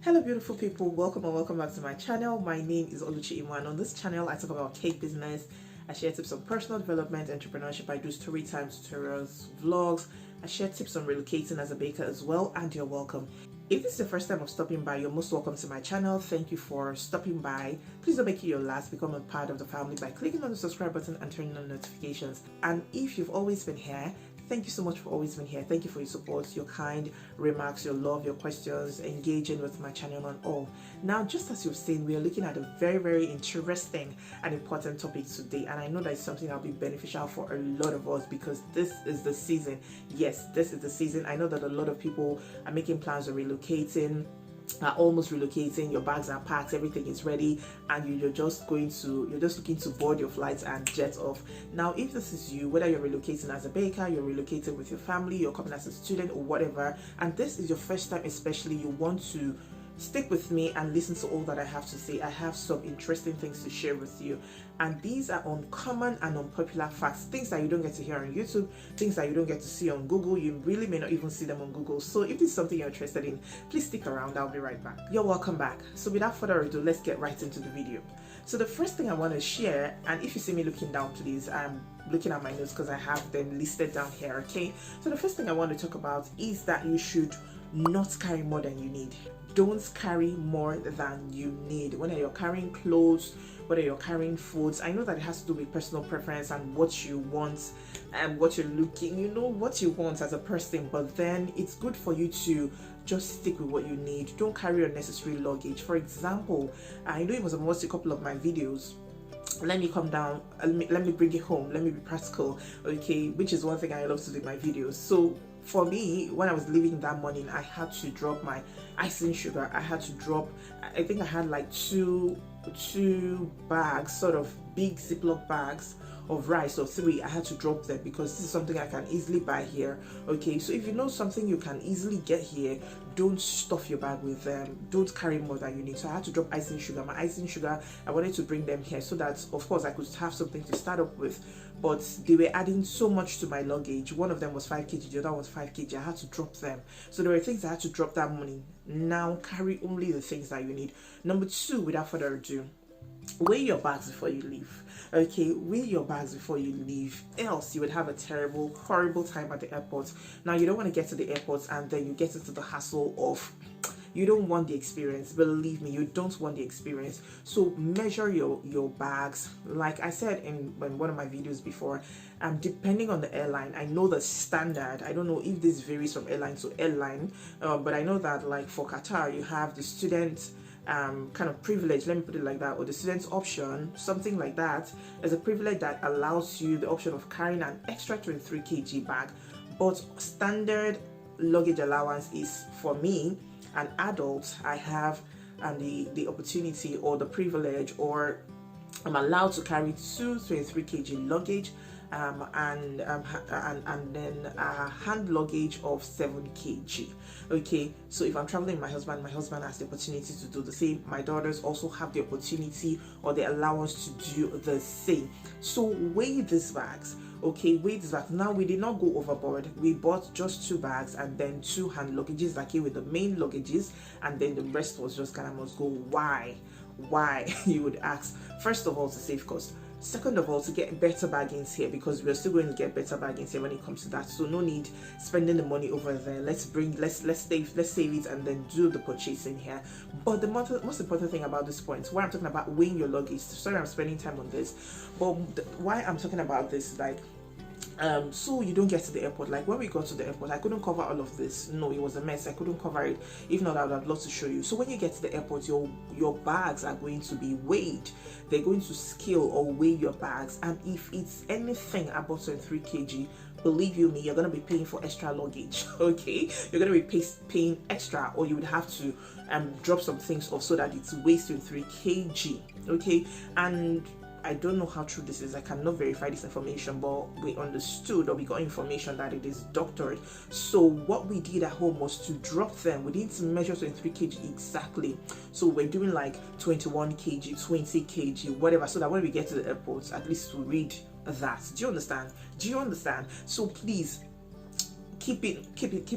Hello beautiful people, welcome and welcome back to my channel. My name is Oluchiimoh, and on this channel I talk about cake business. I share tips on personal development, entrepreneurship. I do story time tutorials, vlogs. I share tips on relocating as a baker as well, and you're welcome. If this is the first time of stopping by, you're most welcome to my channel. Thank you for stopping by. Please don't make it your last. Become a part of the family by clicking on the subscribe button and turning on notifications. And if you've always been here, thank you so much for always being here. Thank you for your support, your kind remarks, your love, your questions, engaging with my channel and all. Now, just as you've seen, we are looking at a very interesting and important topic today. And I know that it's something that'll be beneficial for a lot of us because this is the season. Yes, this is the season. I know that a lot of people are making plans of relocating, are almost relocating, your bags are packed, everything is ready, and you're just looking to board your flights and jet off. Now, if this is you, whether you're relocating as a baker, you're relocating with your family, you're coming as a student or whatever, and this is your first time especially, you want to stick with me and listen to all that I have to say. I have some interesting things to share with you, and these are uncommon and unpopular facts, things that you don't get to hear on YouTube, things that you don't get to see on Google. You really may not even see them on Google. So if this is something you're interested in, please stick around. I'll be right back. You're welcome back. So without further ado, let's get right into the video. So the first thing I want to share, and if you see me looking down please, I'm looking at my notes because I have them listed down here. Okay, so the first thing I want to talk about is that you should not carry more than you need. Don't carry more than you need. Whether you're carrying clothes, whether you're carrying foods, I know that it has to do with personal preference and what you want and what you're looking, you know what you want as a person, but then it's good for you to just stick with what you need. Don't carry unnecessary luggage. For example, I know it was almost a couple of my videos. Let me come down, let me bring it home, let me be practical, okay, which is one thing I love to do in my videos. So for me, when I was leaving that morning, I had to drop my icing sugar. I had to drop, I think I had like two bags, sort of big Ziploc bags of rice, or 3. I had to drop them because this is something I can easily buy here. Okay, so if you know something you can easily get here, don't stuff your bag with them. Don't carry more than you need. So I had to drop icing sugar. My icing sugar, I wanted to bring them here so that of course I could have something to start up with, but they were adding so much to my luggage. One of them was 5 kg, the other was 5 kg. I had to drop them. So there were things I had to drop that morning. Now carry only the things that you need. Number 2, without further ado, weigh your bags before you leave. Okay, weigh your bags before you leave, else you would have a terrible, horrible time at the airport. Now, you don't want to get to the airport and then you get into the hassle of, you don't want the experience. Believe me, you don't want the experience. So measure your bags. Like I said in one of my videos before, depending on the airline, I know the standard, I don't know if this varies from airline to airline, but I know that like for Qatar, you have the student kind of privilege, let me put it like that, or the student's option, something like that. There's a privilege that allows you the option of carrying an extra 23 kg bag, but standard luggage allowance is, for me, an adult, I have the opportunity or the privilege, or I'm allowed to carry 23 kg luggage, and then a hand luggage of 7 kg. Okay, so if I'm traveling with my husband has the opportunity to do the same. My daughters also have the opportunity or the allowance to do the same. So weigh these bags. Okay, weigh these bags. Now, we did not go overboard. We bought just 2 bags and then 2 hand luggages, like here with the main luggages, and then the rest was just kind of must go. Why you would ask? First of all, to save cost. Second of all, to get better bargains here, because we're still going to get better bargains here when it comes to that. So no need spending the money over there. Let's save it and then do the purchasing here. But the most important thing about this point, why I'm talking about weighing your luggage, sorry I'm spending time on this, but why I'm talking about this is like, so you don't get to the airport. Like when we got to the airport, I couldn't cover all of this. No, it was a mess. I couldn't cover it. If not, I would have loved to show you. So when you get to the airport, your bags are going to be weighed. They're going to scale or weigh your bags, and if it's anything above 23 kg, believe you me, you're going to be paying for extra luggage. Okay, you're going to be paying extra, or you would have to drop some things off so that it weighs 23 kg. Okay, and I don't know how true this is. I cannot verify this information, but we understood, or we got information that it is doctored. So what we did at home was to drop them. We didn't measure 23 kg exactly. So we're doing like 21 kg, 20 kg, whatever, so that when we get to the airport, at least we read that. Do you understand? So please keep it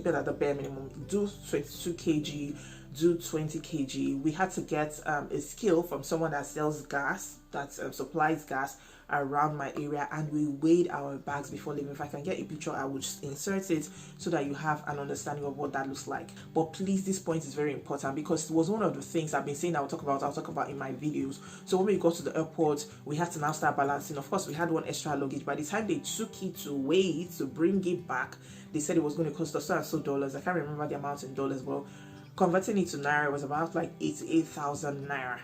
at the bare minimum. Do 22 kg do 20 kg. We had to get a scale from someone that sells gas, that supplies gas around my area, and we weighed our bags before leaving. If I can get a picture, I would insert it so that you have an understanding of what that looks like. But please, this point is very important because it was one of the things I've been saying I'll talk about in my videos. So when we got to the airport, we had to now start balancing. Of course, we had one extra luggage. By the time they took it to weigh it, to bring it back, they said it was going to cost us so and so dollars. I can't remember the amount in dollars, but converting it to naira was about like 88,000 naira.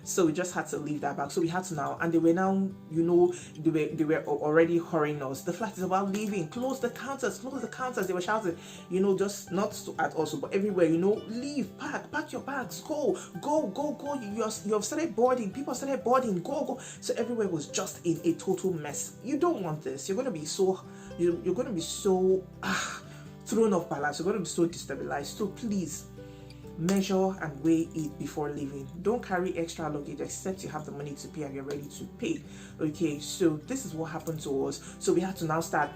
So we just had to leave that back. So we had to now, and they were now, they were already hurrying us. The flight is about leaving. Close the counters, close the counters. They were shouting, just not at also, but everywhere, leave, pack your bags, go. You have started boarding. People started boarding. Go. So everywhere was just in a total mess. You don't want this. You're going to be so, thrown off balance. You're going to be so destabilized. So please, measure and weigh it before leaving. Don't carry extra luggage except you have the money to pay and you're ready to pay. Okay, so this is what happened to us. So we had to now start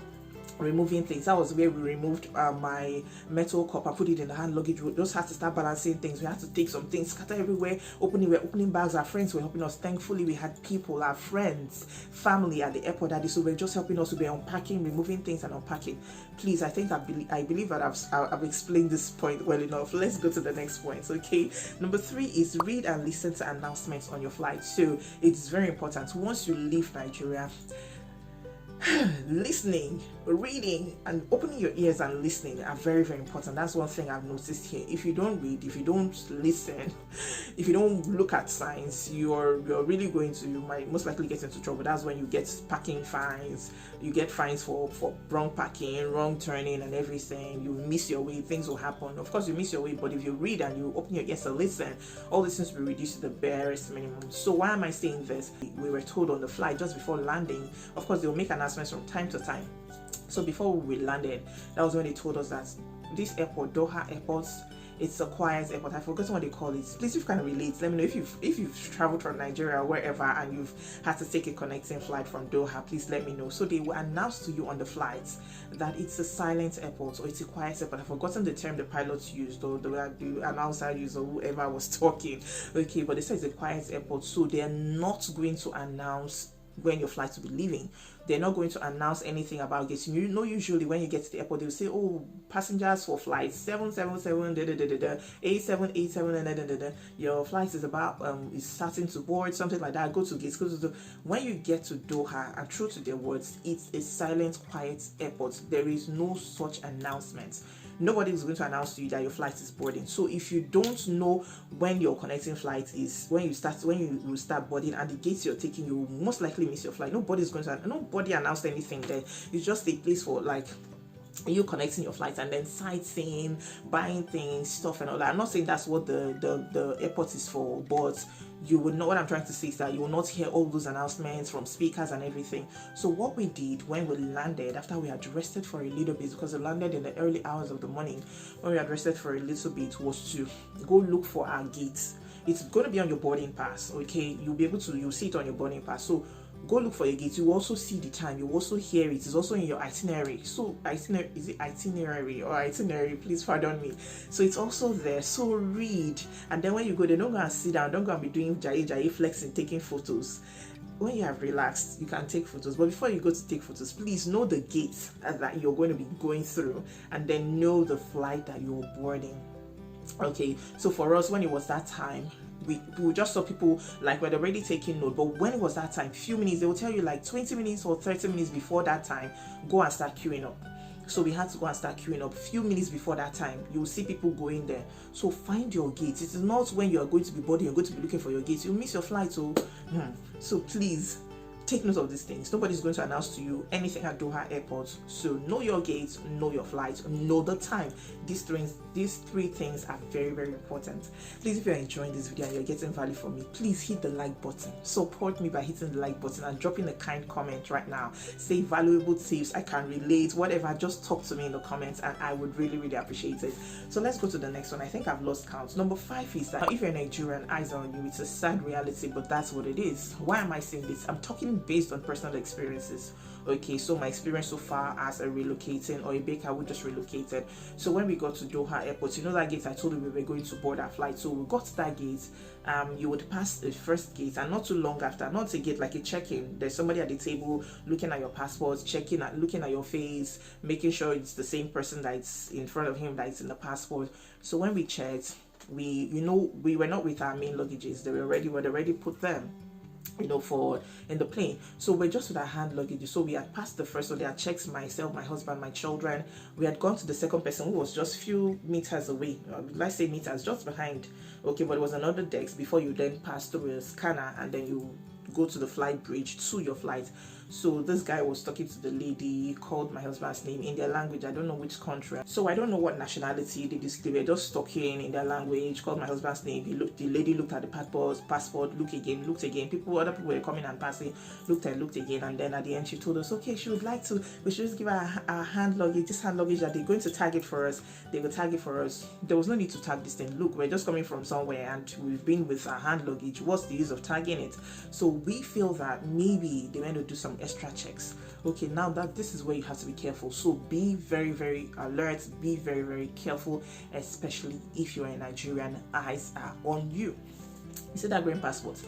removing things. That was where we removed my metal cup and put it in the hand luggage. We just had to start balancing things. We had to take some things, scatter everywhere, we're opening bags. Our friends were helping us. Thankfully, we had people, our friends, family at the airport that so we're just helping us to be unpacking, removing things and unpacking. Please, I believe that I've explained this point well enough. Let's go to the next point. Okay, number 3 is read and listen to announcements on your flight. So it's very important. Once you leave Nigeria, listening, reading, and opening your ears and listening are very, very important. That's one thing I've noticed here. If you don't read, if you don't listen, if you don't look at signs, you're really going to, you might most likely get into trouble. That's when you get parking fines. You get fines for wrong parking, wrong turning, and everything. You miss your way, things will happen. Of course, you miss your way, but if you read and you open your ears to listen, all these things will be reduced to the barest minimum. So why am I saying this? We were told on the flight just before landing. Of course, they will make announcements from time to time. So before we landed, that was when they told us that this airport, Doha Airport, it's a quiet airport. I've forgotten what they call it. Please, if you can relate, let me know. If you've traveled from Nigeria or wherever and you've had to take a connecting flight from Doha, please let me know. So they will announce to you on the flights that it's a silent airport or it's a quiet airport. I've forgotten the term the pilots used or the announcer used or whoever was talking. Okay, but they say it's a quiet airport, so they are not going to announce when your flight will be leaving. They're not going to announce anything about getting, usually when you get to the airport, they'll say, oh, passengers for flight 777, 8787, your flight is about, is starting to board, something like that. Go to gates, when you get to Doha, and true to their words, it's a silent, quiet airport. There is no such announcement. Nobody is going to announce to you that your flight is boarding. So if you don't know when your connecting flight is, when you start boarding and the gates you're taking, you will most likely miss your flight. Nobody announced anything there. It's just a place for like you connecting your flights and then sightseeing, buying things, stuff and all that. I'm not saying that's what the airport is for, but you would know what I'm trying to say is that you will not hear all those announcements from speakers and everything. So what we did when we landed, after we had rested for a little bit, because we landed in the early hours of the morning, when we had rested for a little bit, was to go look for our gates. It's going to be on your boarding pass. Okay, you'll see it on your boarding pass. So go look for your gate. You also see the time. You also hear it. It's also in your itinerary. So is it itinerary or itinerary? Please pardon me. So it's also there. So read. And then when you go there, don't go and sit down. Don't go and be doing jai flexing, taking photos. When you have relaxed, you can take photos. But before you go to take photos, please know the gate that you're going to be going through, and then know the flight that you're boarding. Okay, so for us, when it was that time, we just saw people like were already taking note. But when it was that time, few minutes, they will tell you like 20 minutes or 30 minutes before that time, go and start queuing up. So we had to go and start queuing up. Few minutes before that time, you will see people going there. So find your gate. It is not when you are going to be boarding, you're going to be looking for your gate. You'll miss your flight. So please take note of these things. Nobody's going to announce to you anything at Doha Airport. So know your gates, know your flight, know the time. These three things are very, very important. Please, if you're enjoying this video and you're getting value from me, please hit the like button. Support me by hitting the like button and dropping a kind comment right now. Say valuable tips, I can relate, whatever. Just talk to me in the comments and I would really, really appreciate it. So let's go to the next one. I think I've lost count. Number 5 is that if you're Nigerian, eyes on you. It's a sad reality, but that's what it is. Why am I saying this? I'm talking talking based on personal experiences. Okay, so my experience so far as a relocating or a baker who just relocated. So when we got to Doha Airport, you know that gate I told you we were going to board our flight. So we got to that gate. You would pass the first gate, and not too long after, not a gate like a check-in. There's somebody at the table looking at your passport, looking at your face, making sure it's the same person that's in front of him that's in the passport. So when we checked, we were not with our main luggages. We'd already put them, for in the plane. So we're just with our hand luggage. So we had passed the first, so they had checked myself, my husband, my children. We had gone to the second person who was just few meters away, let's say meters, just behind. Okay, but it was another desk before you then pass through a scanner and then you go to the flight bridge to your flight. So this guy was talking to the lady, called my husband's name in their language. I don't know which country, so I don't know what nationality they were just talking in their language, called my husband's name. The lady looked at the passport, other people were coming and passing, looked again, and then at the end she told us, okay, we should just give her our hand luggage, this hand luggage that they're going to tag it for us. They will tag it for us. There was no need to tag this thing. Look, we're just coming from somewhere and we've been with our hand luggage. What's the use of tagging it? So we feel that maybe they went to do some extra checks. Okay, now that this is where you have to be careful. So be very, very alert, be very, very careful, especially if you're a Nigerian. Eyes are on you. You see that green passport?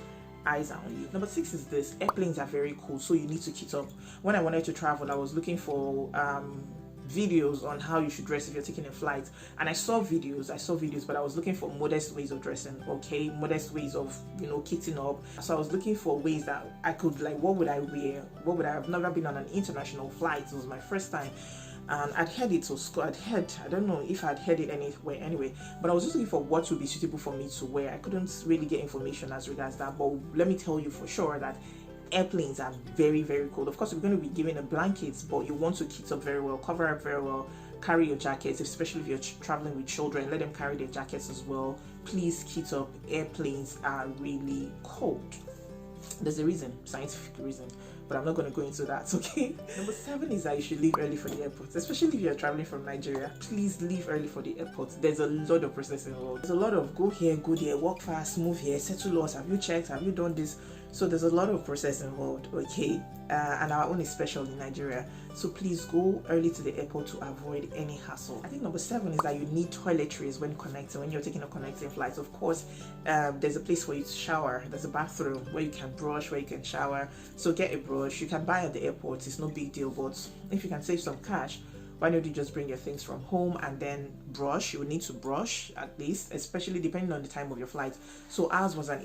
Eyes are on you. Number 6 is this: airplanes are very cool, so you need to kit up. When I wanted to travel, I was looking for videos on how you should dress if you're taking a flight, and I saw videos, but I was looking for modest ways of dressing. Okay, modest ways of kitting up. So I was looking for ways that I could, like, what would I wear? I've never been on an international flight. It was my first time, and I'd heard it was I don't know if I'd heard it anywhere anyway, but I was just looking for what would be suitable for me to wear. I couldn't really get information as regards that, but let me tell you for sure that airplanes are very, very cold. Of course, we're going to be given a blanket, but you want to kit up very well, cover up very well, carry your jackets, especially if you're traveling with children. Let them carry their jackets as well. Please kit up. Airplanes are really cold. There's a reason, scientific reason, but I'm not going to go into that. Okay. Number 7 is that you should leave early for the airport, especially if you're traveling from Nigeria. Please leave early for the airport. There's a lot of process involved. There's a lot of go here, go there, walk fast, move here, settle us. Have you checked? Have you done this? So there's a lot of process involved, okay, and our own is special in Nigeria. So please go early to the airport to avoid any hassle. I think number 7 is that you need toiletries when you're taking a connecting flight. Of course, there's a place for you to shower. There's a bathroom where you can brush, where you can shower. So get a brush. You can buy at the airport. It's no big deal, but if you can save some cash, why don't you just bring your things from home and then brush? You will need to brush at least, especially depending on the time of your flight. So ours was an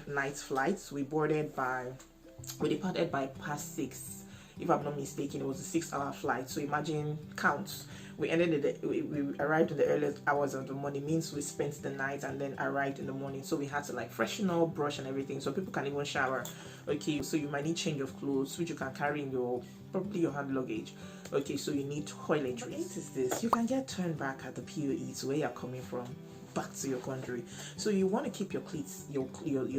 night flight. We departed by 6:30. If I'm not mistaken, it was a 6-hour flight. So imagine, count. We arrived in the earliest hours of the morning, means we spent the night and then arrived in the morning. So we had to freshen up, brush and everything. So people can even shower. Okay, so you might need change of clothes, which you can carry in probably your hand luggage. Okay, so you need toiletries. What is this? You can get turned back at the POE to where you're coming from, back to your country. So you want to keep your cleats, your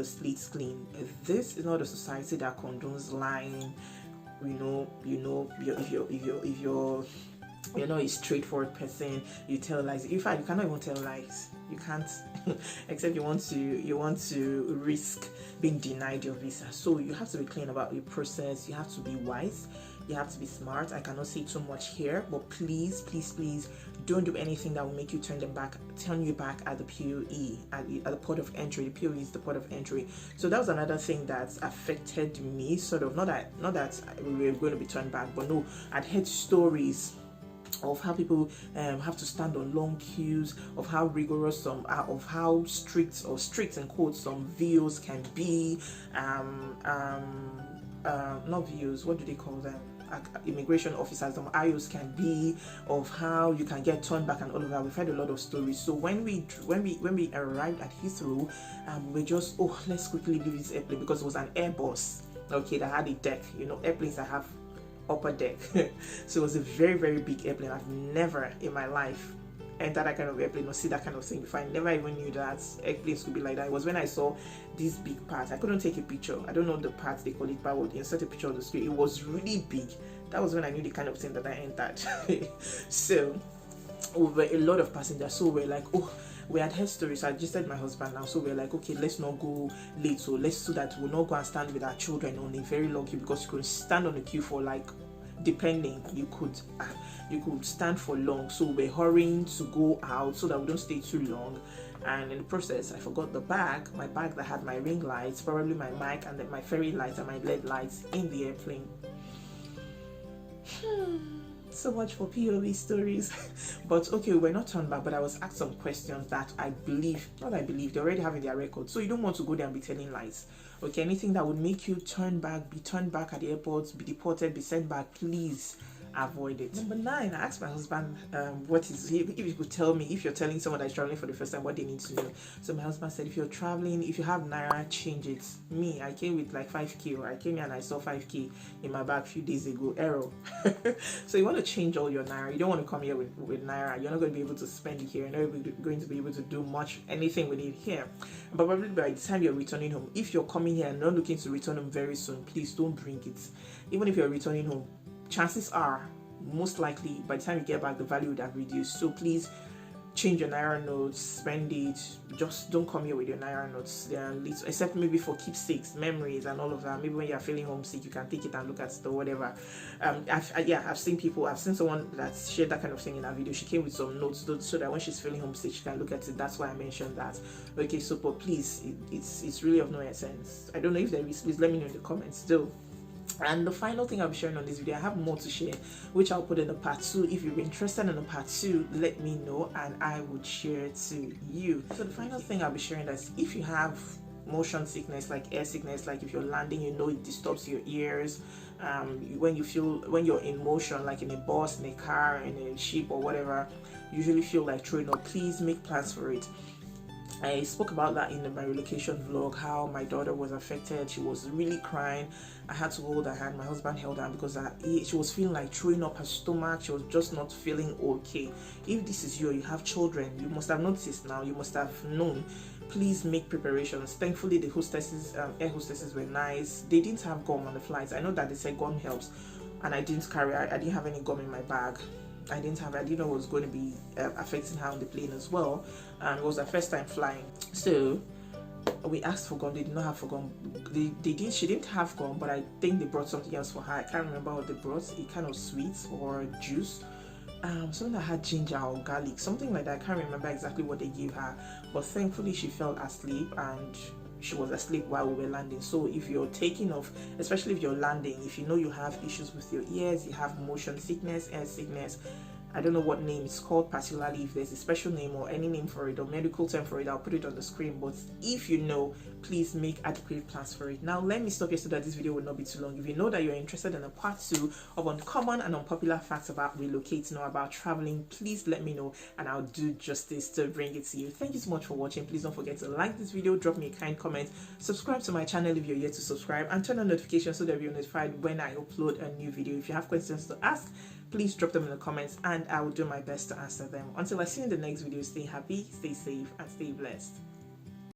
sleeves clean. This is not a society that condones lying. If you're not a straightforward person, you tell lies. In fact, you cannot even tell lies. You can't, except you want to risk being denied your visa. So you have to be clean about your process. You have to be wise. You have to be smart. I cannot say too much here, but please, please, please don't do anything that will make you turn you back at the POE, at the port of entry. The POE is the port of entry. So that was another thing that affected me, sort of. Not that we were going to be turned back, but no, I'd heard stories of how people have to stand on long queues, of how rigorous of how strict in quotes some VOs can be, not VOs, what do they call them? Immigration officers, some IOs can be, of how you can get turned back and all of that. We've heard a lot of stories. So when we arrived at Heathrow, we just, let's quickly leave this airplane, because it was an Airbus, okay, that had a deck. Airplanes that have upper deck. So it was a very, very big airplane. I've never in my life enter that kind of airplane or see that kind of thing before. I never even knew that airplanes could be like that. It was when I saw these big parts. I couldn't take a picture. I don't know the parts they call it, but I would insert a picture on the screen. It was really big. That was when I knew the kind of thing that I entered. So we were a lot of passengers. So we're like, we had heard stories. So I just said my husband now, so we're like, okay, let's not go late, so let's so that we'll not go and stand with our children on a very long queue, because you could stand on the queue for like, depending, you could stand for long. So we're hurrying to go out so that we don't stay too long. And in the process, I forgot my bag that had my ring lights, probably my mic, and then my fairy lights and my LED lights in the airplane. So much for POV stories. But okay, we're not turned back, but I was asked some questions that they already have in their record. So you don't want to go there and be telling lies. Okay, anything that would make you be turned back at the airport, be deported, be sent back, please avoid it. Number 9, I asked my husband if you could tell me, if you're telling someone that's traveling for the first time, what they need to know. So my husband said, if you're traveling, if you have naira, change it. Me, I came with like 5k, or I came here and I saw 5k in my bag a few days ago. Error. So you want to change all your naira. You don't want to come here with naira. You're not going to be able to spend it here. You're not going to be able to do anything with it here. But probably by the time you're returning home, if you're coming here and not looking to return home very soon, please don't bring it. Even if you're returning home, chances are, most likely, by the time you get back, the value would have reduced. So please change your naira notes, spend it. Just don't come here with your naira notes. They are little, except maybe for keepsakes, memories, and all of that. Maybe when you're feeling homesick, you can take it and look at it or whatever. I've seen someone that shared that kind of thing in her video. She came with some notes so that when she's feeling homesick, she can look at it. That's why I mentioned that. Okay, so but please, it's really of no essence. I don't know if there is. Please let me know in the comments though. And the final thing I'll be sharing on this video, I have more to share, which I'll put in the part 2. If you're interested in the part 2, let me know and I would share it to you. So the final thing I'll be sharing is, if you have motion sickness, like air sickness, like if you're landing, it disturbs your ears, when you're in motion, like in a bus, in a car, in a ship or whatever, you usually feel like throwing up, please make plans for it. I spoke about that in my relocation vlog, how my daughter was affected. She was really crying. I had to hold her hand. My husband held her because she was feeling like throwing up her stomach. She was just not feeling okay. If this is you have children, you must have noticed now, you must have known. Please make preparations. Thankfully, the air hostesses were nice. They didn't have gum on the flights. I know that they said gum helps, and I didn't have any gum in my bag. I didn't know it was going to be affecting her on the plane as well, and it was her first time flying. So we asked for gum. They did not have for gum. She didn't have gum, but I think they brought something else for her. I can't remember what they brought. A kind of sweet or juice, something that had ginger or garlic, something like that. I can't remember exactly what they gave her, but thankfully she fell asleep, and she was asleep while we were landing. So if you're taking off, especially if you're landing, if you know you have issues with your ears, you have motion sickness, air sickness, I don't know what name it's called particularly, if there's a special name or any name for it or medical term for it, I'll put it on the screen. But if you know, please make adequate plans for it. Now let me stop here so that this video will not be too long. If you know that you're interested in a part 2 of uncommon and unpopular facts about relocating or about traveling, please let me know and I'll do justice to bring it to you. Thank you so much for watching. Please don't forget to like this video, drop me a kind comment, subscribe to my channel if you're yet to subscribe, and turn on notifications so that you're notified when I upload a new video. If you have questions to ask, please drop them in the comments and I will do my best to answer them. Until I see you in the next video, stay happy, stay safe, and stay blessed.